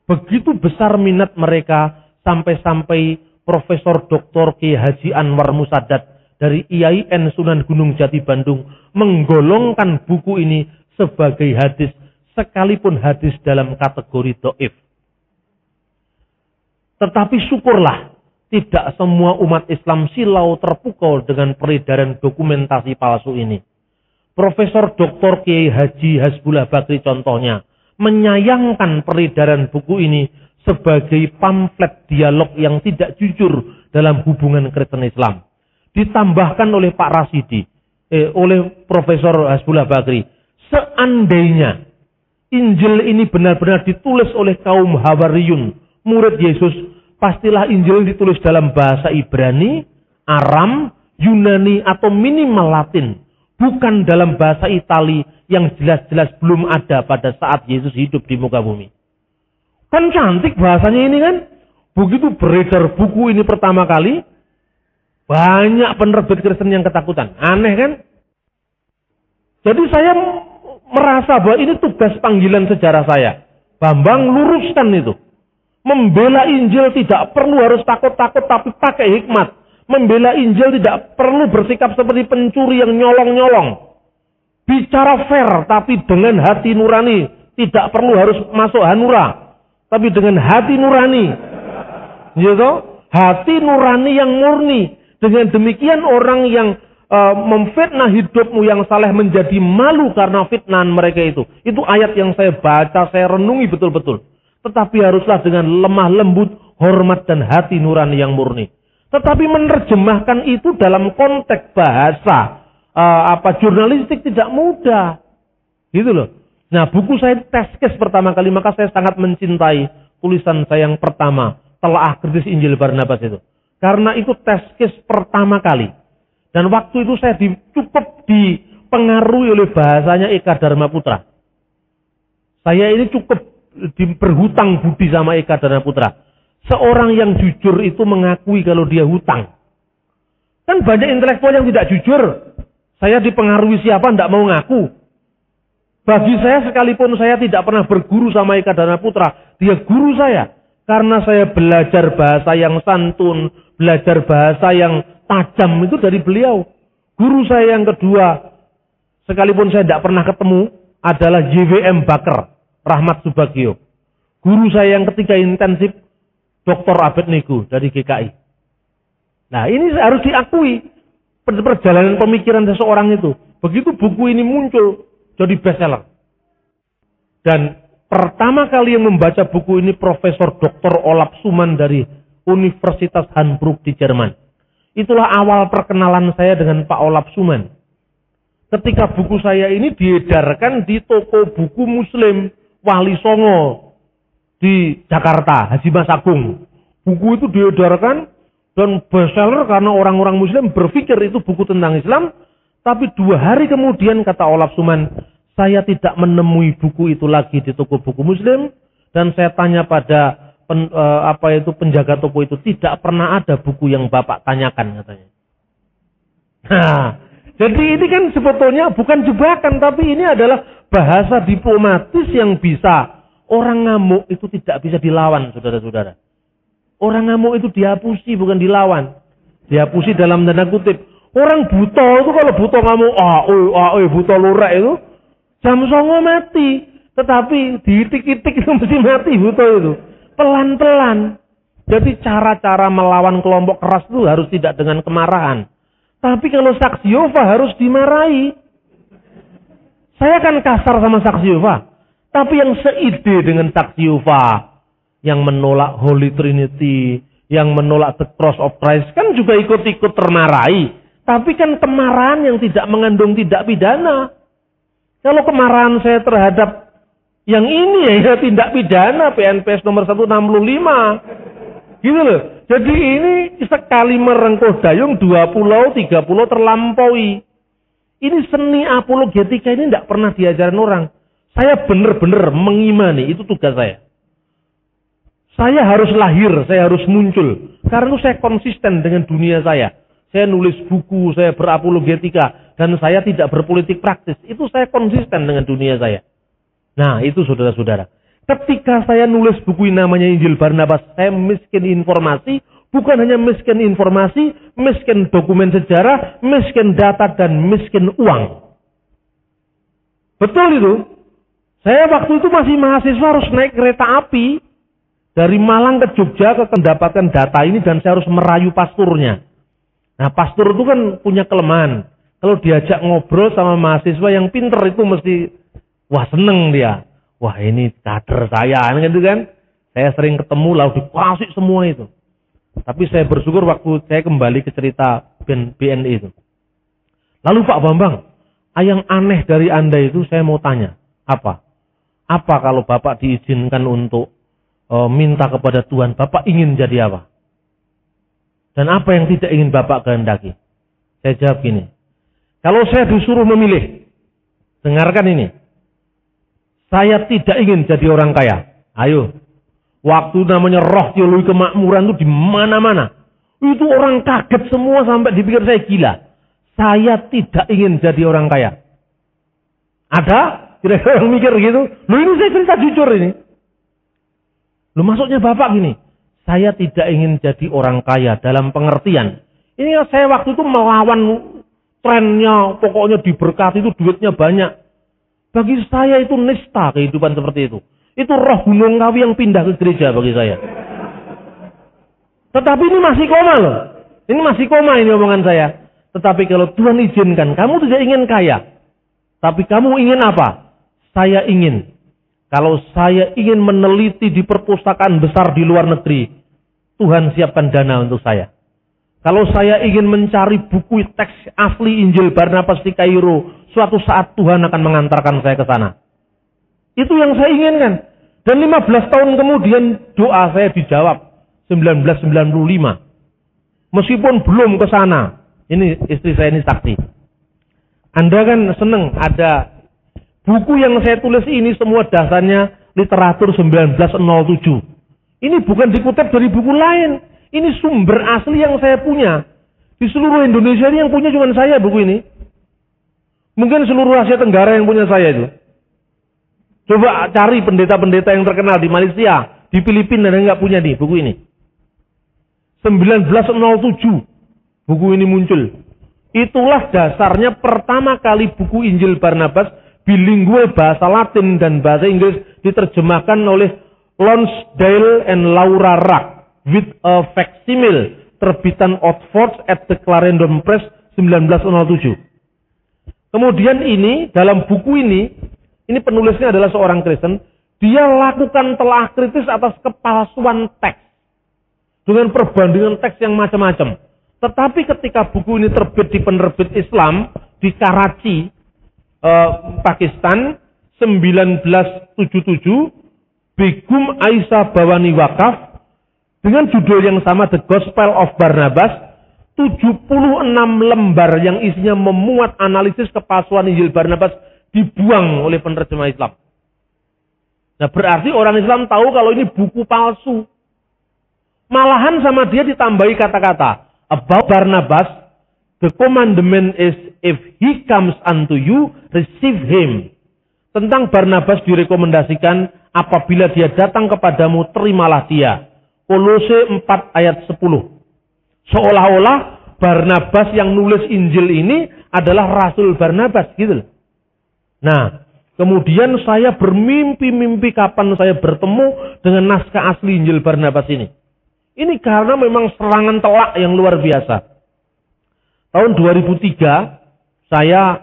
Begitu besar minat mereka sampai-sampai Profesor Dr. Kiai Haji Anwar Musadat dari IAIN Sunan Gunung Jati Bandung menggolongkan buku ini sebagai hadis, sekalipun hadis dalam kategori dhaif. Tetapi syukurlah, tidak semua umat Islam silau terpukau dengan peredaran dokumentasi palsu ini. Profesor Dr. Kiai Haji Hasbullah Bakri contohnya, menyayangkan peredaran buku ini sebagai pamflet dialog yang tidak jujur dalam hubungan Kristen Islam. Ditambahkan oleh Pak Rasidi, oleh Profesor Hasbullah Bakri, seandainya Injil ini benar-benar ditulis oleh kaum Hawariyun, murid Yesus, pastilah Injil ditulis dalam bahasa Ibrani, Aram, Yunani, atau minimal Latin. Bukan dalam bahasa Itali yang jelas-jelas belum ada pada saat Yesus hidup di muka bumi. Kan cantik bahasanya ini kan. Begitu beredar buku ini pertama kali, banyak penerbit Kristen yang ketakutan. Aneh kan? Jadi saya merasa bahwa ini tugas panggilan sejarah saya. Bambang, luruskan itu. Membela Injil tidak perlu harus takut-takut tapi pakai hikmat. Membela Injil tidak perlu bersikap seperti pencuri yang nyolong-nyolong. Bicara fair tapi dengan hati nurani. Tidak perlu harus masuk hanura. Tapi dengan hati nurani. Gitu? Hati nurani yang murni. Dengan demikian orang yang memfitnah hidupmu yang saleh menjadi malu karena fitnahan mereka itu. Itu ayat yang saya baca, saya renungi betul-betul. Tetapi haruslah dengan lemah lembut, hormat dan hati nurani yang murni. Tetapi menerjemahkan itu dalam konteks bahasa jurnalistik tidak mudah. Gitu loh. Nah, buku saya test case pertama kali, maka saya sangat mencintai tulisan saya yang pertama, Telaah Kritis Injil Barnabas itu. Karena itu test case pertama kali. Dan waktu itu saya cukup dipengaruhi oleh bahasanya Eka Dharma Putra. Saya ini cukup berhutang budi sama Eka Dharma Putra. Seorang yang jujur itu mengakui kalau dia hutang. Kan banyak intelektual yang tidak jujur. Saya dipengaruhi siapa tidak mau ngaku. Bagi saya sekalipun saya tidak pernah berguru sama Eka Dharma Putra, dia guru saya. Karena saya belajar bahasa yang santun, belajar bahasa yang tajam itu dari beliau. Guru saya yang kedua, sekalipun saya tidak pernah ketemu, adalah JWM Bakar, Rahmat Subagio. Guru saya yang ketiga intensif, Dr. Abednego dari GKI. Nah ini harus diakui, perjalanan pemikiran seseorang itu. Begitu buku ini muncul, jadi bestseller. Dan pertama kali yang membaca buku ini Profesor Dr. Olaf Suman dari Universitas Hamburg di Jerman. Itulah awal perkenalan saya dengan Pak Olaf Suman. Ketika buku saya ini diedarkan di toko buku Muslim Wali Songo di Jakarta, Haji Mas Agung. Buku itu diedarkan dan bestseller karena orang-orang Muslim berpikir itu buku tentang Islam. Tapi 2 hari kemudian kata Olaf Suman, saya tidak menemui buku itu lagi di toko buku Muslim. Dan saya tanya pada penjaga toko itu, tidak pernah ada buku yang Bapak tanyakan katanya. Nah, jadi ini kan sebetulnya bukan jebakan, tapi ini adalah bahasa diplomatis yang bisa orang ngamuk itu tidak bisa dilawan, saudara-saudara. Orang ngamuk itu dihapusi, bukan dilawan. Dihapusi dalam tanda kutip. Orang buta itu kalau buta ngamuk, buta lurak itu, jam 09.00 mati. Tetapi diitik-itik itu mesti mati buta itu. Pelan-pelan. Jadi cara-cara melawan kelompok keras itu harus tidak dengan kemarahan. Tapi kalau saksi Yehova harus dimarahi. Saya kan kasar sama saksi Yehova. Tapi yang seide dengan saksi Yehova, yang menolak Holy Trinity, yang menolak the Cross of Christ, kan juga ikut-ikut termarahi. Tapi kan kemarahan yang tidak mengandung tindak pidana. Kalau kemarahan saya terhadap yang ini ya tindak pidana PNPS nomor 165. Gitu loh. Jadi ini sekali merengkuh dayung 2 pulau, 3 pulau terlampaui. Ini seni apologetika ini tidak pernah diajarin orang. Saya benar-benar mengimani, itu tugas saya. Saya harus lahir, saya harus muncul. Karena itu saya konsisten dengan dunia saya. Saya nulis buku, saya berapologetika, dan saya tidak berpolitik praktis. Itu saya konsisten dengan dunia saya. Nah, itu saudara-saudara. Ketika saya nulis buku namanya Injil Barnabas, saya miskin informasi, bukan hanya miskin informasi, miskin dokumen sejarah, miskin data, dan miskin uang. Betul itu. Saya waktu itu masih mahasiswa harus naik kereta api dari Malang ke Jogja mendapatkan data ini dan saya harus merayu pasturnya. Nah, pastur itu kan punya kelemahan. Kalau diajak ngobrol sama mahasiswa yang pinter itu mesti wah seneng dia. Wah ini kader saya gitu kan. Saya sering ketemu lalu dikasih semua itu. Tapi saya bersyukur waktu saya kembali ke cerita BNI itu. Lalu Pak Bambang, yang aneh dari Anda itu saya mau tanya. Apa? Apa kalau Bapak diizinkan untuk minta kepada Tuhan, Bapak ingin jadi apa? Dan apa yang tidak ingin Bapak kehendaki? Saya jawab gini. Kalau saya disuruh memilih, dengarkan ini. Saya tidak ingin jadi orang kaya. Ayo. Waktu namanya roh teologi kemakmuran itu di mana-mana. Itu orang kaget semua sampai dipikir saya gila. Saya tidak ingin jadi orang kaya. Ada? Kira-kira yang mikir gitu. Loh ini saya cerita jujur ini. Loh maksudnya Bapak gini. Saya tidak ingin jadi orang kaya dalam pengertian. Ini saya waktu itu melawan trennya. Pokoknya diberkati itu duitnya banyak. Bagi saya itu nista kehidupan seperti itu. Itu roh Gunung Kawi yang pindah ke gereja bagi saya. Tetapi ini masih koma loh. Ini masih koma ini omongan saya. Tetapi kalau Tuhan izinkan, kamu tidak ingin kaya. Tapi kamu ingin apa? Saya ingin. Kalau saya ingin meneliti di perpustakaan besar di luar negeri, Tuhan siapkan dana untuk saya. Kalau saya ingin mencari buku teks asli Injil Barnabas di Kairo, suatu saat Tuhan akan mengantarkan saya ke sana. Itu yang saya inginkan. Dan 15 tahun kemudian doa saya dijawab. 1995. Meskipun belum ke sana. Ini istri saya ini saksi. Anda kan senang ada buku yang saya tulis ini semua dasarnya literatur 1907. Ini bukan dikutip dari buku lain. Ini sumber asli yang saya punya. Di seluruh Indonesia ini yang punya cuma saya buku ini. Mungkin seluruh Asia Tenggara yang punya saya itu. Coba cari pendeta-pendeta yang terkenal di Malaysia, di Filipina dan nggak punya nih buku ini. 1907 buku ini muncul. Itulah dasarnya pertama kali buku Injil Barnabas bilingual bahasa Latin dan bahasa Inggris diterjemahkan oleh Lonsdale and Laura Ruck with a facsimile terbitan Oxford at the Clarendon Press 1907. Kemudian ini dalam buku ini penulisnya adalah seorang Kristen, dia lakukan telah kritis atas kepalsuan teks dengan perbandingan teks yang macam-macam. Tetapi ketika buku ini terbit di penerbit Islam di Karachi, Pakistan 1977, Begum Aisyah Bawani Wakaf dengan judul yang sama, The Gospel of Barnabas, 76 lembar yang isinya memuat analisis kepalsuan Injil Barnabas dibuang oleh penerjemah Islam. Nah, berarti orang Islam tahu kalau ini buku palsu. Malahan sama dia ditambahi kata-kata, about Barnabas, the commandment is, if he comes unto you, receive him. Tentang Barnabas direkomendasikan, apabila dia datang kepadamu, terimalah dia. Kolose 4 ayat 10. Seolah-olah Barnabas yang nulis Injil ini adalah Rasul Barnabas gitu. Nah, kemudian saya bermimpi-mimpi kapan saya bertemu dengan naskah asli Injil Barnabas ini. Ini karena memang serangan telak yang luar biasa. Tahun 2003 saya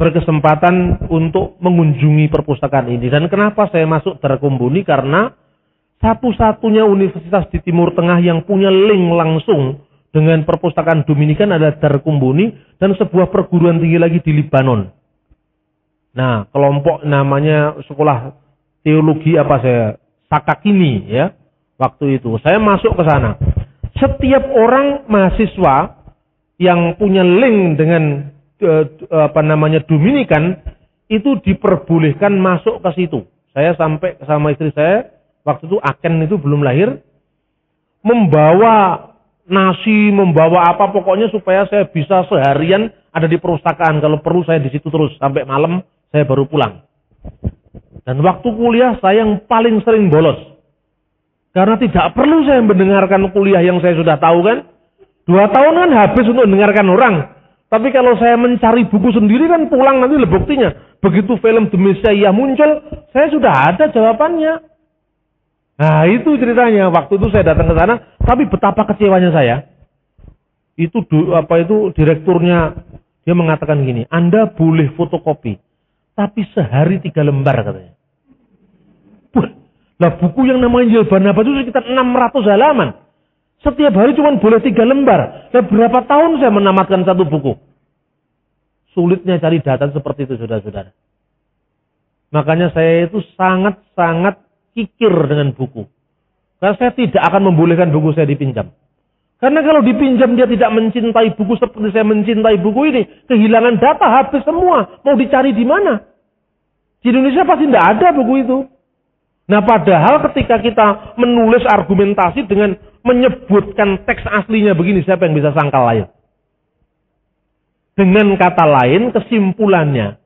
berkesempatan untuk mengunjungi perpustakaan ini. Dan kenapa saya masuk Darkumbuni? Karena satu-satunya universitas di Timur Tengah yang punya link langsung dengan perpustakaan Dominikan adalah Darkumbuni, dan sebuah perguruan tinggi lagi di Libanon. Nah, kelompok namanya sekolah teologi Sakakini ya. Waktu itu saya masuk ke sana. Setiap orang mahasiswa yang punya link dengan Dominikan itu diperbolehkan masuk ke situ. Saya sampai sama istri saya, waktu itu Aken itu belum lahir, membawa nasi, membawa apa, pokoknya supaya saya bisa seharian ada di perpustakaan. Kalau perlu saya di situ terus sampai malam, saya baru pulang. Dan waktu kuliah saya yang paling sering bolos. Karena tidak perlu saya mendengarkan kuliah yang saya sudah tahu kan. 2 tahun kan habis untuk mendengarkan orang. Tapi kalau saya mencari buku sendiri kan pulang nanti buktinya. Begitu film The Messiah muncul, saya sudah ada jawabannya. Nah itu ceritanya. Waktu itu saya datang ke sana, tapi betapa kecewanya saya. Itu direkturnya, dia mengatakan gini, Anda boleh fotokopi, tapi sehari 3 lembar katanya. Lah buku yang namanya Injil Barnabas itu sekitar 600 halaman. Setiap hari cuma boleh 3 lembar. Dan berapa tahun saya menamatkan satu buku. Sulitnya cari data seperti itu, saudara-saudara. Makanya saya itu sangat-sangat kikir dengan buku. Karena saya tidak akan membolehkan buku saya dipinjam. Karena kalau dipinjam dia tidak mencintai buku seperti saya mencintai buku ini. Kehilangan data, habis semua. Mau dicari di mana? Di Indonesia pasti tidak ada buku itu. Nah padahal ketika kita menulis argumentasi dengan menyebutkan teks aslinya begini, siapa yang bisa sangkal ayo? Dengan kata lain, kesimpulannya,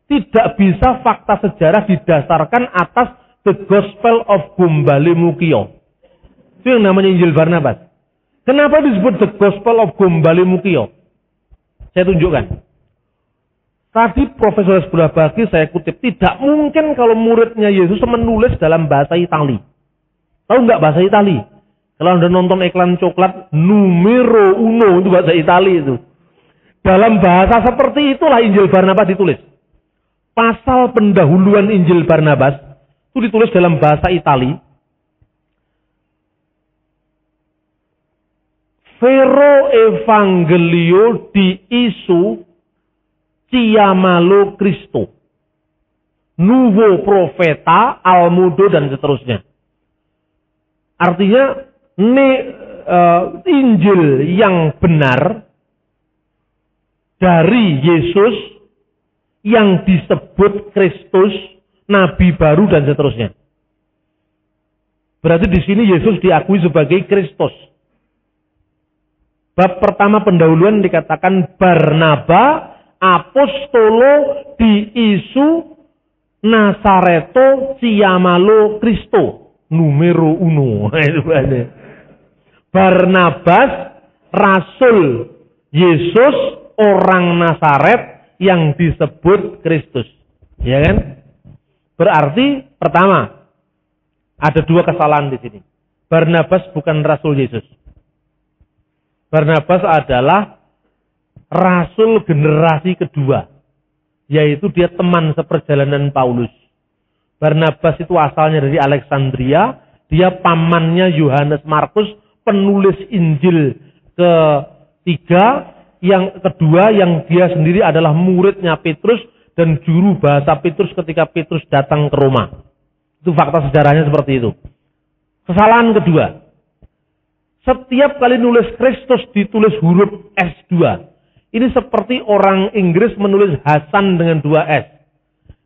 tidak bisa fakta sejarah didasarkan atas The Gospel of Gombale Mukio. Itu yang namanya Injil Barnabas. Kenapa disebut The Gospel of Gombale Mukio? Saya tunjukkan. Tadi Profesor Sebelah Bagi saya kutip, tidak mungkin kalau muridnya Yesus menulis dalam bahasa Itali. Tahu nggak bahasa Itali? Kalau Anda nonton iklan coklat, numero uno, itu bahasa Itali itu. Dalam bahasa seperti itulah Injil Barnabas ditulis. Pasal pendahuluan Injil Barnabas itu ditulis dalam bahasa Itali. Vero Evangelio di Isu Chiamalo Cristo, Nuovo Profeta, Almudo, dan seterusnya. Artinya, Injil yang benar dari Yesus yang disebut Kristus, Nabi baru, dan seterusnya. Berarti di sini Yesus diakui sebagai Kristus. Bab pertama pendahuluan dikatakan Barnaba Apostolo di Isu Nasareto Chiamalo Cristo, numero uno. Barnabas, Rasul Yesus, orang Nasaret yang disebut Kristus. Ya kan? Berarti pertama, ada 2 kesalahan di sini. Barnabas bukan Rasul Yesus. Barnabas adalah Rasul generasi kedua, yaitu dia teman seperjalanan Paulus. Barnabas itu asalnya dari Alexandria, dia pamannya Yohanes Markus, penulis Injil ketiga, yang kedua yang dia sendiri adalah muridnya Petrus dan juru bahasa Petrus ketika Petrus datang ke Roma. Itu fakta sejarahnya seperti itu. Kesalahan kedua, Setiap kali nulis Kristus ditulis huruf S2. Ini seperti orang Inggris menulis Hasan dengan 2 S.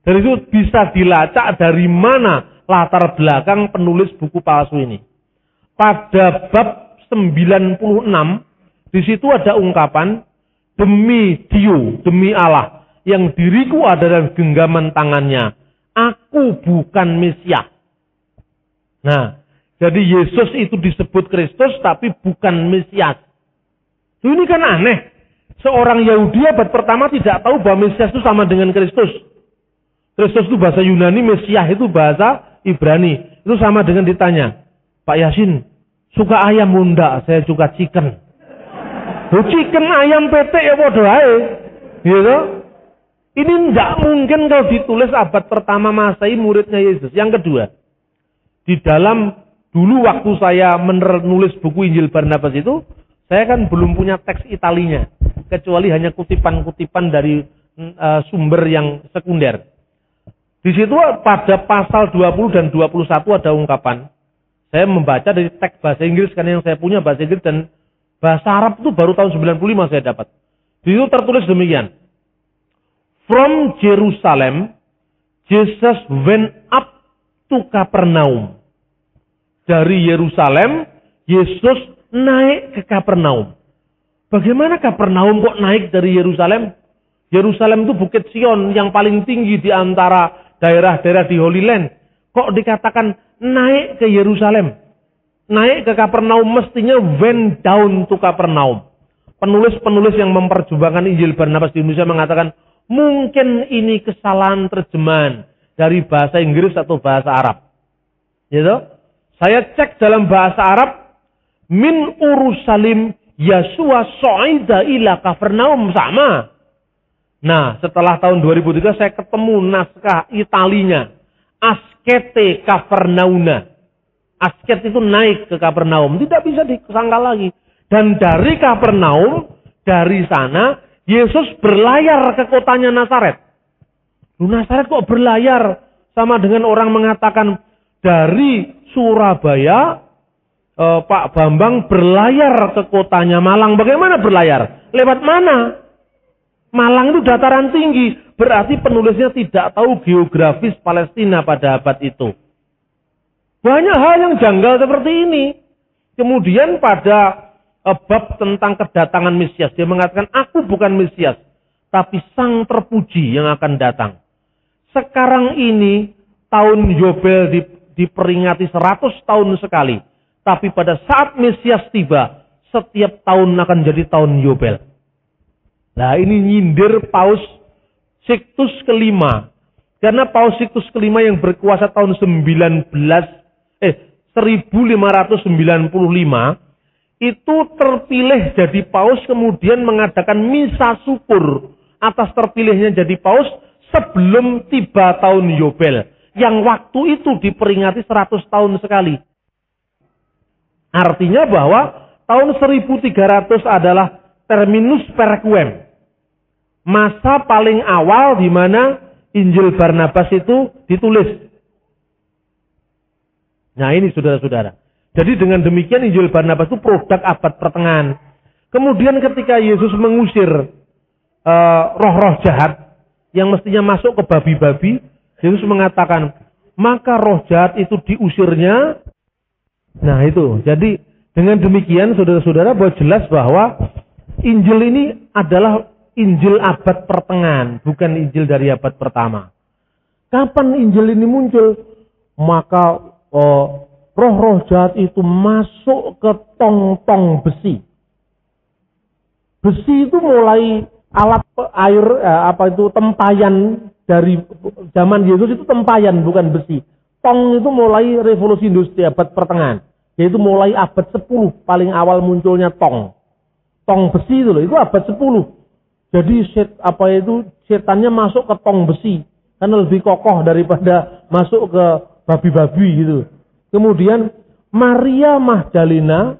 Dan itu bisa dilacak dari mana latar belakang penulis buku palsu ini. Pada bab 96, di situ ada ungkapan, demi Dio, demi Allah, yang diriku ada dalam genggaman tangannya. Aku bukan Mesias. Nah, jadi Yesus itu disebut Kristus tapi bukan Mesias. Ini kan aneh. Seorang Yahudi abad pertama tidak tahu bahwa Mesias itu sama dengan Kristus. Kristus itu bahasa Yunani, Mesias itu bahasa Ibrani. Itu sama dengan ditanya, Pak Yasin, suka ayam bunda? Saya suka chicken. Chicken ayam PT ya bodoh aja. Gitu? Ini tidak mungkin kalau ditulis abad pertama Masehi muridnya Yesus. Yang kedua, di dalam dulu waktu saya menulis buku Injil Barnabas itu, saya kan belum punya teks Italinya, kecuali hanya kutipan-kutipan dari sumber yang sekunder. Di situ pada pasal 20 dan 21 ada ungkapan. Saya membaca dari teks bahasa Inggris, karena yang saya punya bahasa Inggris, dan bahasa Arab itu baru tahun 95 saya dapat. Di situ tertulis demikian. From Jerusalem, Jesus went up to Kapernaum. Dari Yerusalem, Yesus naik ke Kapernaum. Bagaimana Kapernaum kok naik dari Yerusalem? Yerusalem itu Bukit Sion yang paling tinggi di antara daerah-daerah di Holy Land. Kok dikatakan naik ke Yerusalem? Naik ke Kapernaum, mestinya went down to Kapernaum. Penulis-penulis yang memperjuangkan Injil Barnabas di Indonesia mengatakan, mungkin ini kesalahan terjemahan dari bahasa Inggris atau bahasa Arab. Gitu? Saya cek dalam bahasa Arab, min Urusalim Yasua so'ida ila Kapernaum, sama. Nah, setelah tahun 2003 saya ketemu naskah Italinya. Askete Kapernauna. Asket itu naik ke Kapernaum. Tidak bisa disangkal lagi. Dan dari Kapernaum, dari sana, Yesus berlayar ke kotanya Nazaret. Nazaret kok berlayar? Sama dengan orang mengatakan, dari Surabaya, Pak Bambang berlayar ke kotanya Malang. Bagaimana berlayar? Lewat mana? Malang itu dataran tinggi. Berarti penulisnya tidak tahu geografis Palestina pada abad itu. Banyak hal yang janggal seperti ini. Kemudian pada bab tentang kedatangan Mesias, dia mengatakan, aku bukan Mesias, tapi Sang Terpuji yang akan datang. Sekarang ini tahun Yobel diperingati 100 tahun sekali. Tapi pada saat Mesias tiba, setiap tahun akan jadi tahun Yobel. Nah, ini nyindir Paus Sixtus kelima. Karena Paus Sixtus kelima yang berkuasa tahun 1595 itu terpilih jadi paus, kemudian mengadakan misa syukur atas terpilihnya jadi paus sebelum tiba tahun Yobel. Yang waktu itu diperingati 100 tahun sekali. Artinya bahwa tahun 1300 adalah terminus perquem. Masa paling awal di mana Injil Barnabas itu ditulis. Nah, ini saudara-saudara. Jadi dengan demikian Injil Barnabas itu produk abad pertengahan. Kemudian ketika Yesus mengusir roh-roh jahat yang mestinya masuk ke babi-babi, Yesus mengatakan, maka roh jahat itu diusirnya. Nah itu, jadi dengan demikian saudara-saudara bahwa jelas bahwa Injil ini adalah Injil abad pertengahan, bukan Injil dari abad pertama. Kapan Injil ini muncul? Maka roh-roh jahat itu masuk ke tong-tong besi. Besi itu mulai alat air, tempayan dari zaman Yesus itu tempayan, bukan besi. Tong itu mulai revolusi industri abad pertengahan. Yaitu mulai abad 10 paling awal munculnya tong. Tong besi itu loh, itu abad 10. Jadi setannya masuk ke tong besi. Karena lebih kokoh daripada masuk ke babi-babi gitu. Kemudian Maria Magdalena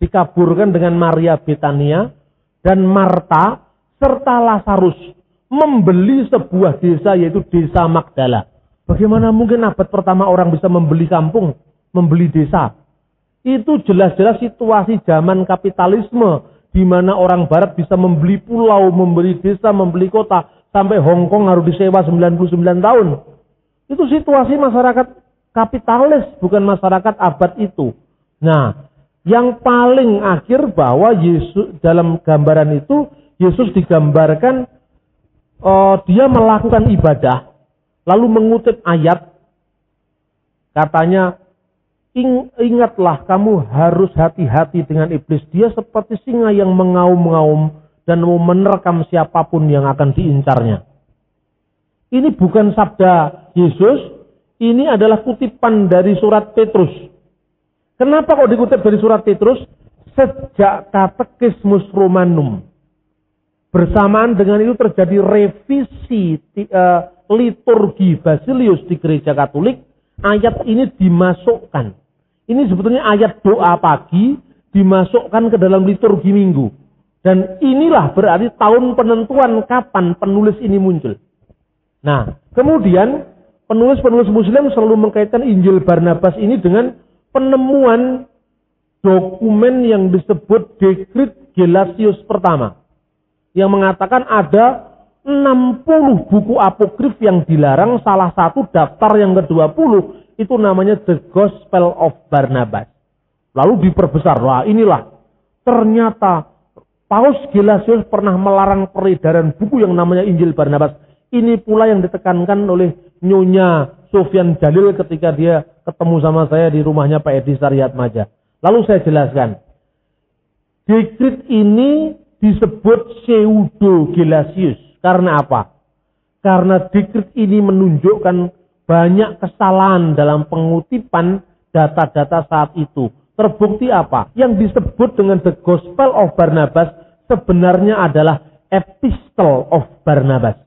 dikaburkan dengan Maria Betania dan Marta serta Lazarus membeli sebuah desa, yaitu desa Magdala. Bagaimana mungkin abad pertama orang bisa membeli kampung, membeli desa? Itu jelas-jelas situasi zaman kapitalisme, di mana orang barat bisa membeli pulau, membeli desa, membeli kota, sampai Hong Kong harus disewa 99 tahun. Itu situasi masyarakat kapitalis, bukan masyarakat abad itu. Nah, yang paling akhir bahwa Yesus dalam gambaran itu, Yesus digambarkan dia melakukan ibadah, lalu mengutip ayat, katanya, ingatlah kamu harus hati-hati dengan iblis. Dia seperti singa yang mengaum-ngaum dan mau menerkam siapapun yang akan diincarnya. Ini bukan sabda Yesus, ini adalah kutipan dari surat Petrus. Kenapa kok dikutip dari surat Petrus? Sejak Katekismus Romanum, bersamaan dengan itu terjadi revisi liturgi Basilius di Gereja Katolik. Ayat ini dimasukkan. Ini sebetulnya ayat doa pagi dimasukkan ke dalam liturgi minggu. Dan inilah berarti tahun penentuan kapan penulis ini muncul. Nah, kemudian penulis-penulis Muslim selalu mengkaitkan Injil Barnabas ini dengan penemuan dokumen yang disebut Dekrit Gelasius pertama. Yang mengatakan ada 60 buku apokrif yang dilarang, salah satu daftar yang ke-20 itu namanya The Gospel of Barnabas. Lalu diperbesar, wah inilah ternyata Paus Gelasius pernah melarang peredaran buku yang namanya Injil Barnabas. Ini pula yang ditekankan oleh Nyonya Sofyan Jalil ketika dia ketemu sama saya di rumahnya Pak Edi Saryatmaja. Lalu saya jelaskan, dekrit ini disebut pseudo Gelasius. Karena apa? Karena dekrit ini menunjukkan banyak kesalahan dalam pengutipan data-data saat itu. Terbukti apa? Yang disebut dengan The Gospel of Barnabas sebenarnya adalah Epistle of Barnabas.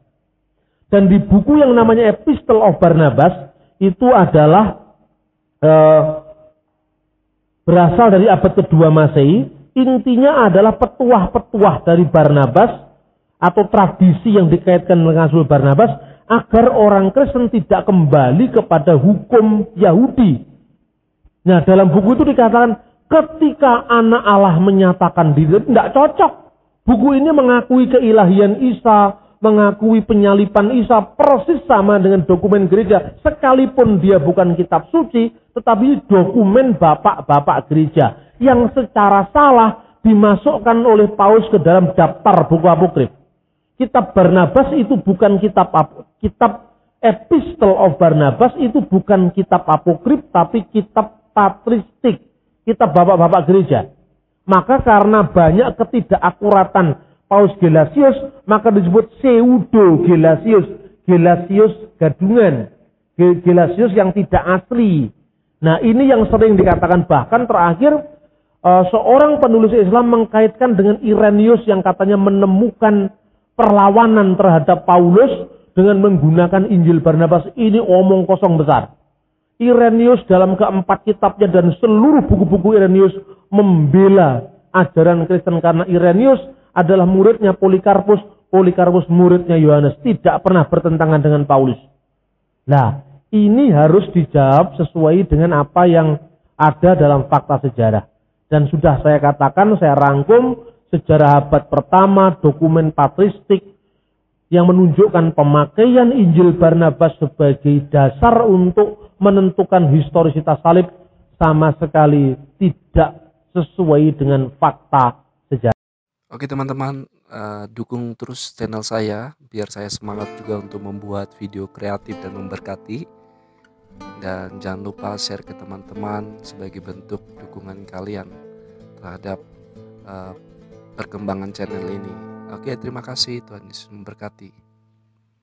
Dan di buku yang namanya Epistle of Barnabas itu adalah berasal dari abad kedua Masehi. Intinya adalah petuah-petuah dari Barnabas atau tradisi yang dikaitkan dengan Rasul Barnabas agar orang Kristen tidak kembali kepada hukum Yahudi. Nah, dalam buku itu dikatakan ketika anak Allah menyatakan diri, tidak cocok. Buku ini mengakui keilahian Isa, mengakui penyalipan Isa, persis sama dengan dokumen gereja. Sekalipun dia bukan kitab suci, tetapi dokumen bapak-bapak gereja yang secara salah dimasukkan oleh Paus ke dalam daftar buku apokrif. Kitab Barnabas itu bukan kitab Epistle of Barnabas itu bukan kitab apokrif, tapi kitab patristik, kitab bapak-bapak gereja. Maka karena banyak ketidakakuratan Paus Gelasius, maka disebut pseudo Gelasius, Gelasius gadungan, Gelasius yang tidak asli. Nah, ini yang sering dikatakan, bahkan terakhir seorang penulis Islam mengkaitkan dengan Irenaeus yang katanya menemukan perlawanan terhadap Paulus dengan menggunakan Injil Barnabas. Ini omong kosong besar. Irenaeus dalam keempat kitabnya dan seluruh buku-buku Irenaeus membela ajaran Kristen karena Irenaeus adalah muridnya Polikarpus, Polikarpus muridnya Yohanes, tidak pernah bertentangan dengan Paulus. Nah, ini harus dijawab sesuai dengan apa yang ada dalam fakta sejarah. Dan sudah saya katakan, saya rangkum sejarah abad pertama, dokumen patristik yang menunjukkan pemakaian Injil Barnabas sebagai dasar untuk menentukan historisitas salib sama sekali tidak sesuai dengan fakta sejarah.
Oke teman-teman, dukung terus channel saya biar saya semangat juga untuk membuat video kreatif dan memberkati. Dan jangan lupa share ke teman-teman sebagai bentuk dukungan kalian terhadap perkembangan channel ini. Oke, terima kasih, Tuhan Yesus memberkati.